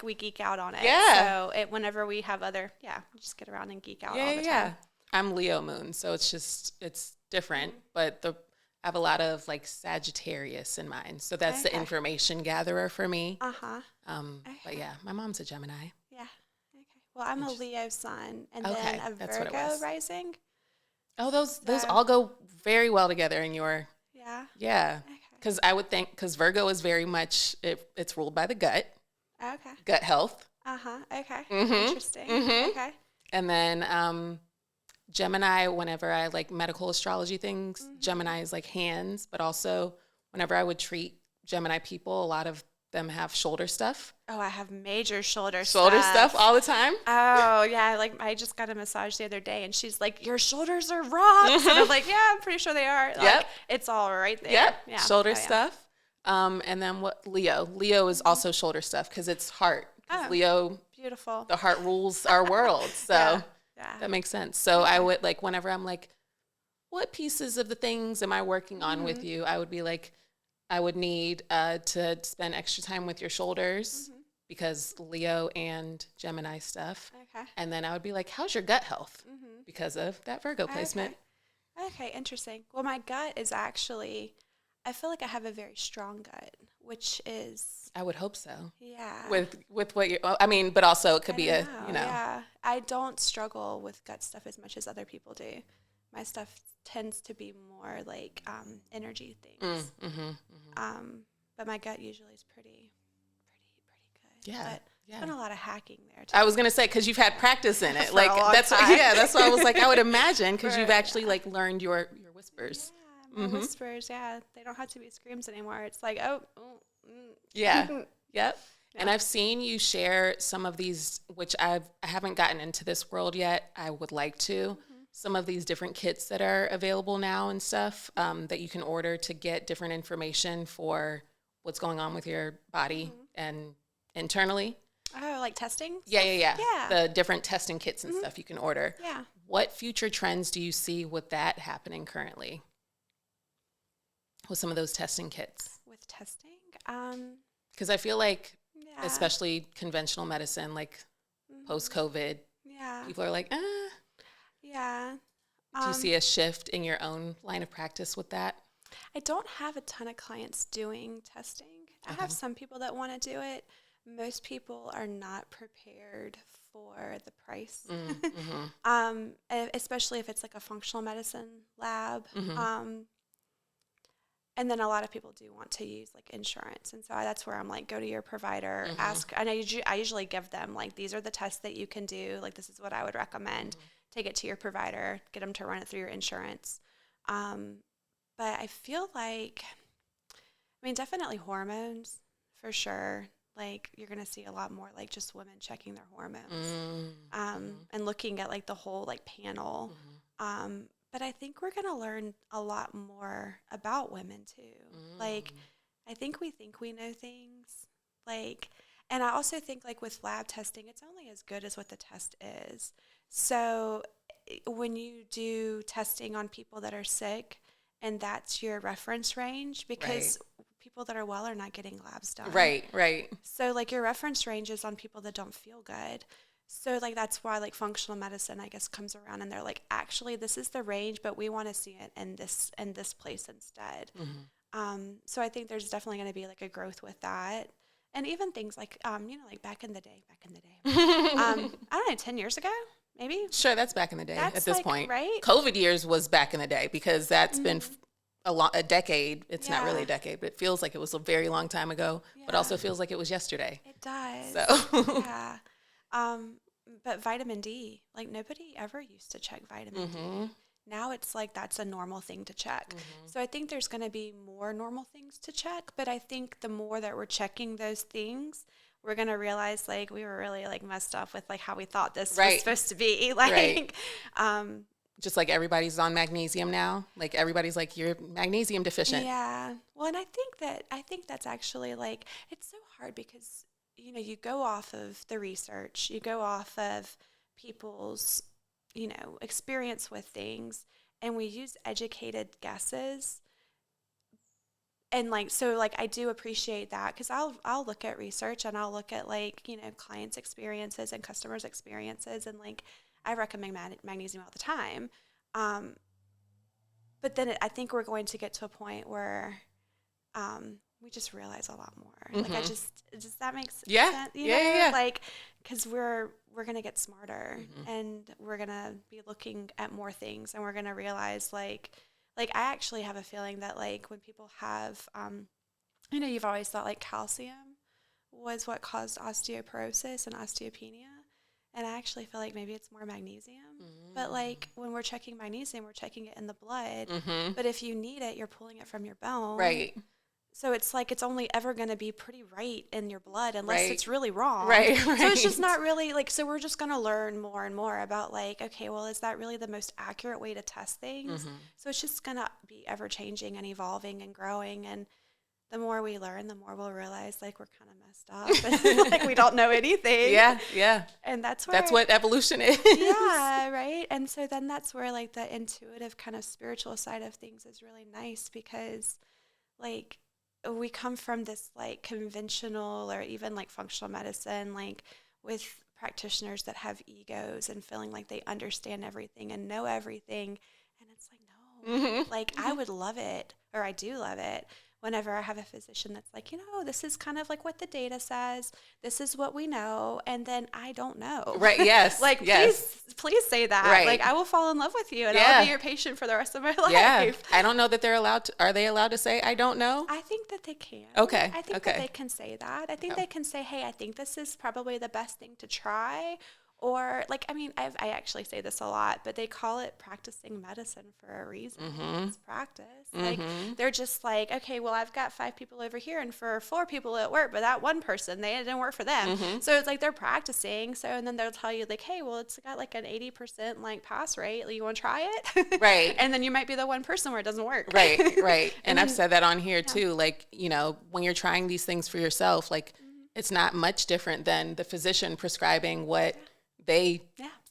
We geek out on it. Yeah. So whenever we have we just get around and geek out all the time. Yeah. I'm Leo moon, so it's different. But I have a lot of like Sagittarius in mind. So that's the information gatherer for me. But yeah, my mom's a Gemini. Yeah. Well, I'm a Leo sun and then a Virgo rising. Oh, those all go very well together in your. Yeah. Yeah. Because I would think Virgo is very much it's ruled by the gut. Okay. Gut health. Okay. Interesting. Okay. And then Gemini, whenever I like medical astrology things, Gemini is like hands, but also whenever I would treat Gemini people, a lot of them have shoulder stuff. Oh, I have major shoulder stuff all the time. Oh, yeah. Like I just got a massage the other day and she's like, your shoulders are rocks. And I'm like, yeah, I'm pretty sure they are. Like, it's all right there. Yep. Yeah. Shoulder stuff. And then Leo is also shoulder stuff because it's heart. Leo, beautiful. The heart rules our world. So that makes sense. So I would like, whenever I'm like, what pieces of the things am I working on with you? I would be like, I would need to spend extra time with your shoulders because Leo and Gemini stuff. Okay. And then I would be like, how's your gut health? Because of that Virgo placement. Okay, interesting. Well, my gut is actually, I feel like I have a very strong gut, which is... I would hope so. Yeah. With what you're, I mean, but also it could be Yeah. I don't struggle with gut stuff as much as other people do. My stuff tends to be more like energy things. But my gut usually is pretty good. Yeah. But there's been a lot of hacking there too. I was gonna say because you've had practice in it. For a long that's time. that's why I was like I would imagine because you've actually like learned your whispers. Yeah, my whispers. Yeah, they don't have to be screams anymore. It's like Yeah. Yep. And I've seen you share some of these, which I haven't gotten into this world yet. I would like to. Some of these different kits that are available now and stuff that you can order to get different information for what's going on with your body and internally. Oh, like testing? Yeah. The different testing kits and stuff you can order. Yeah. What future trends do you see with that happening currently? With some of those testing kits? With testing? Because I feel like, especially conventional medicine, like post-COVID, people are like, Yeah. Do you see a shift in your own line of practice with that? I don't have a ton of clients doing testing. I have some people that want to do it. Most people are not prepared for the price, especially if it's like a functional medicine lab. And then a lot of people do want to use like insurance. And so that's where I'm like, go to your provider, ask. And I usually give them like, these are the tests that you can do. Like, this is what I would recommend. Take it to your provider, get them to run it through your insurance. But I feel like, definitely hormones for sure. Like, you're going to see a lot more like just women checking their hormones and looking at like the whole like panel. But I think we're going to learn a lot more about women too. Like, I think we know things. Like, And I also think like with lab testing, it's only as good as what the test is. So when you do testing on people that are sick and that's your reference range, because people that are well are not getting labs done. Right. So like your reference range is on people that don't feel good. So like that's why like functional medicine, I guess, comes around and they're like, actually, this is the range, but we want to see it in this place instead. So I think there's definitely going to be like a growth with that. And even things like, like back in the day, I don't know, 10 years ago, maybe? Sure, that's back in the day That's at this like, point. right? COVID years was back in the day because that's been a decade. It's not really a decade, but it feels like it was a very long time ago, but also feels like it was yesterday. It does. So, Yeah. But vitamin D, like nobody ever used to check vitamin D. Now it's like that's a normal thing to check. So I think there's going to be more normal things to check, but I think the more that we're checking those things, we're going to realize like we were really like messed up with like how we thought this was supposed to be. Like, just like everybody's on magnesium now, like everybody's like, you're magnesium deficient. Yeah. Well, and I think that's actually like, it's so hard because, you go off of the research, you go off of people's, experience with things, and we use educated guesses. And like, so like, I do appreciate that because I'll look at research and I'll look at like, clients' experiences and customers' experiences. And like, I recommend magnesium all the time. But then I think we're going to get to a point where we just realize a lot more. Like, does that make sense? Yeah. Like, because we're going to get smarter and we're going to be looking at more things and we're going to realize like I actually have a feeling that like when people have, you've always thought like calcium was what caused osteoporosis and osteopenia. And I actually feel like maybe it's more magnesium. But like when we're checking magnesium, we're checking it in the blood. But if you need it, you're pulling it from your bone. Right. So it's like it's only ever going to be pretty right in your blood unless it's really wrong. Right. So it's just not really like, so we're just going to learn more and more about like, okay, well, is that really the most accurate way to test things? So it's just going to be ever changing and evolving and growing. And the more we learn, the more we'll realize like we're kind of messed up and like we don't know anything. Yeah. And that's what evolution is. Yeah, right. And so then that's where like the intuitive kind of spiritual side of things is really nice because like we come from this like conventional or even like functional medicine, like with practitioners that have egos and feeling like they understand everything and know everything. And it's like, no, like I would love it, or I do love it, whenever I have a physician that's like, this is kind of like what the data says. This is what we know. And then I don't know. Right. Yes. Like, please say that. Right. Like, I will fall in love with you and I'll be your patient for the rest of my life. Yeah. I don't know that are they allowed to say, I don't know? I think that they can. Okay. I think that they can say that. I think they can say, hey, I think this is probably the best thing to try. Or like, I mean, I actually say this a lot, but they call it practicing medicine for a reason. It's practice. Like they're just like, okay, well, I've got 5 people over here and for 4 people at work, but that one person, they didn't work for them. So it's like they're practicing. So, and then they'll tell you like, hey, well, it's got like an 80% like pass rate. Like, you want to try it? Right. And then you might be the one person where it doesn't work. Right. And I've said that on here too. Like, when you're trying these things for yourself, like it's not much different than the physician prescribing what they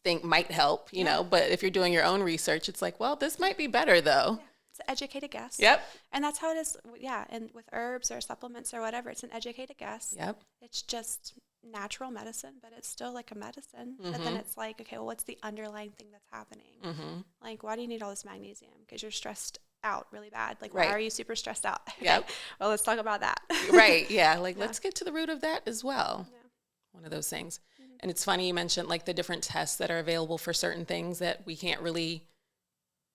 think might help, you know, but if you're doing your own research, it's like, well, this might be better though. Yeah. It's an educated guess. Yep. And that's how it is. Yeah. And with herbs or supplements or whatever, it's an educated guess. Yep. It's just natural medicine, but it's still like a medicine. But then it's like, okay, well, what's the underlying thing that's happening? Like, why do you need all this magnesium? Because you're stressed out really bad. Like, why are you super stressed out? Yep. Well, let's talk about that. Right. Yeah. Like, let's get to the root of that as well. Yeah. One of those things. And it's funny you mentioned like the different tests that are available for certain things that we can't really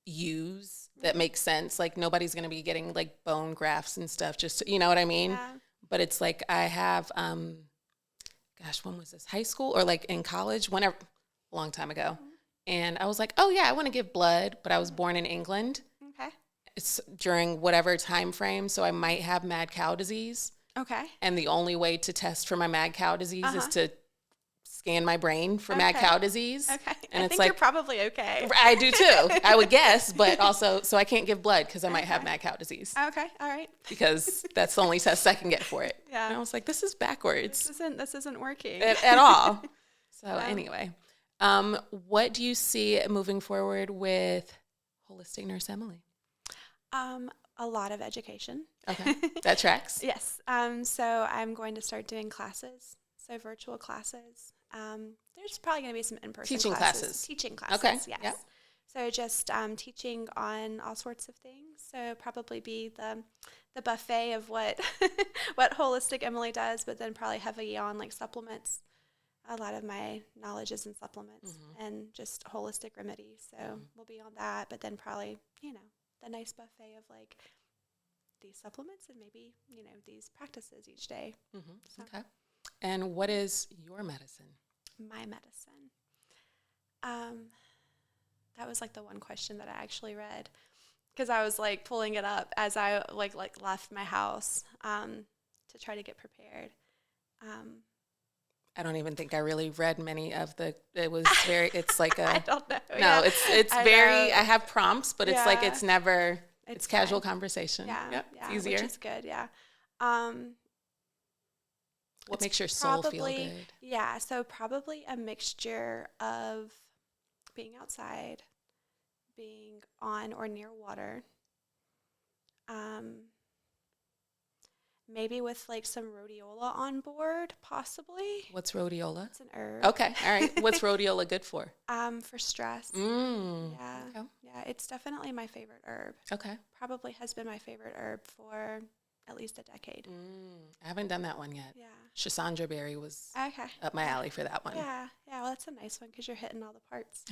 use that makes sense. Like nobody's going to be getting like bone grafts and stuff, just, you know what I mean? Yeah. But it's like I have, when was this? High school or like in college, whenever, a long time ago. And I was like, oh yeah, I want to give blood, but I was born in England. Okay. It's during whatever time frame. So I might have mad cow disease. Okay. And the only way to test for my mad cow disease is to scan my brain for mad cow disease. Okay. And I it's think like, you're probably okay. I do too. I would guess, but also, so I can't give blood because I might have mad cow disease. Okay. All right. Because that's the only test I can get for it. Yeah. And I was like, this is backwards. This isn't working. At all. So anyway, what do you see moving forward with Holistic Nurse Emily? A lot of education. Okay, that tracks. Yes. So I'm going to start doing classes, so virtual classes. There's probably going to be some in-person Teaching classes. Teaching classes, Okay, yes. yep. So just teaching on all sorts of things. So probably be the buffet of what what Holistic Emily does, but then probably heavy on like supplements. A lot of my knowledge is in supplements and just holistic remedies. So we'll be on that, but then probably, the nice buffet of like these supplements and maybe, these practices each day. So. Okay. And what is your medicine? My medicine. That was like the one question that I actually read because I was like pulling it up as I like left my house to try to get prepared. I don't even think I really read many of it was very, it's like a, I don't know. no, Yeah. it's very, I have prompts, but it's like, Yeah. it's never, it's casual fine. conversation. Yeah, Yep, yeah, it's easier. which is good. Yeah. What makes your soul feel good? Yeah, so probably a mixture of being outside, being on or near water, maybe with like some rhodiola on board, possibly. What's rhodiola? It's an herb. Okay, all right. What's rhodiola good for? For stress. Yeah. Okay. Yeah, it's definitely my favorite herb. Okay. Probably has been my favorite herb for at least a decade. I haven't done that one yet. Yeah. Chisandra berry was Okay. up my alley for that one. Yeah. Yeah. Well, that's a nice one because you're hitting all the parts.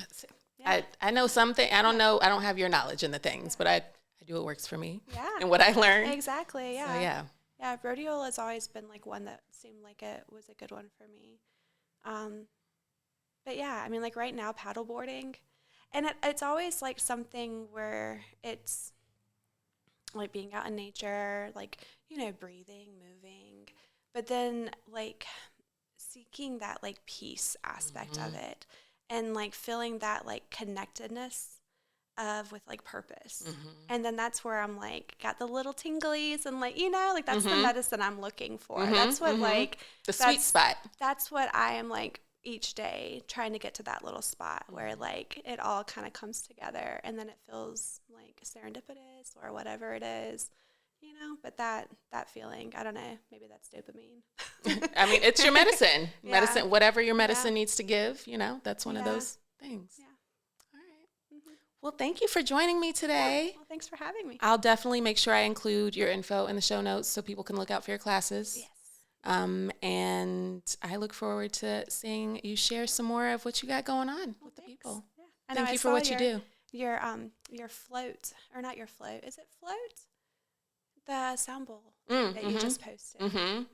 Yeah. I know something. I don't know. I don't have your knowledge in the things, but I do what works for me. Yeah. And what I learned. Exactly. Yeah. So, yeah. Yeah. Rhodiola has always been like one that seemed like it was a good one for me. But yeah, I mean, like right now, paddleboarding, and it's always like something where it's like being out in nature, like, breathing, moving, but then like seeking that like peace aspect of it and like feeling that like connectedness with like purpose. And then that's where I'm like got the little tinglies and like, like that's the medicine I'm looking for. That's what like the sweet spot. That's what I am like each day trying to get to that little spot where like it all kind of comes together and then it feels like serendipitous or whatever it is, but that feeling, I don't know, maybe that's dopamine. I mean, it's your medicine. Yeah. Medicine, whatever your medicine needs to give, that's one of those things. Yeah. All right. Well, thank you for joining me today. Well, thanks for having me. I'll definitely make sure I include your info in the show notes so people can look out for your classes. Yes. And I look forward to seeing you share some more of what you got going on with the people. Yeah. Thank you for what you do. Your float, or not your float, is it float? The sound bowl that you just posted.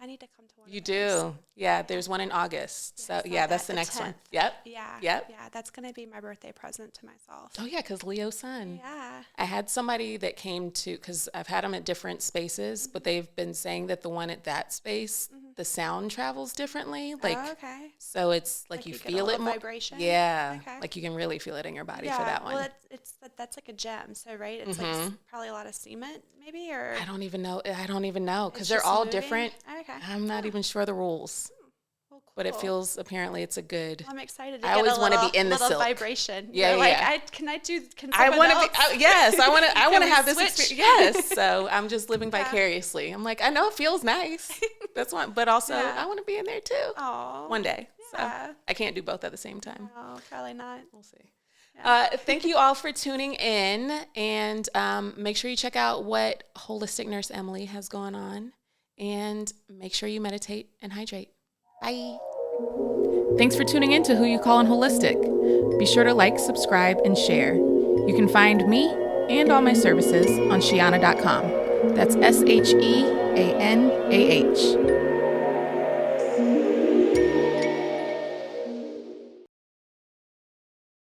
I need to come to one You of those. do. Yeah, there's one in August. Yeah, So, I saw yeah, that's that, the next one. 10th. Yep. Yeah. Yep. Yeah, that's going to be my birthday present to myself. Oh, yeah, because Leo sun. Yeah. I had somebody that came to, because I've had them at different spaces, but they've been saying that the one at that space, the sound travels differently. Like, okay. so it's like you get a feel it little more. vibration? Yeah. Okay. Like you can really feel it in your body Yeah, for that one. well, that's like a gem. So, right? It's like probably a lot of cement, maybe, or I don't even know because it's they're just all moving? different. Okay. I'm not even sure the rules, Well, but it cool. feels apparently it's a good. I'm excited to I get always a wanna little, be in the little silk. vibration. Yeah, You're like, yeah. Can I someone want to else? be. Yes, I want to. I Can want to we have this switch? experience. Yes, so I'm just living Yeah. vicariously. I'm like, I know it feels nice. That's one, but also Yeah. I want to be in there too Oh, one day. yeah. So I can't do both at the same time. No, probably not. We'll see. Thank you all for tuning in, and make sure you check out what Holistic Nurse Emily has going on, and make sure you meditate and hydrate. Bye. Thanks for tuning in to Who You Call on Wholistic. Be sure to like, subscribe, and share. You can find me and all my services on Sheanah.com. That's SHEANAH.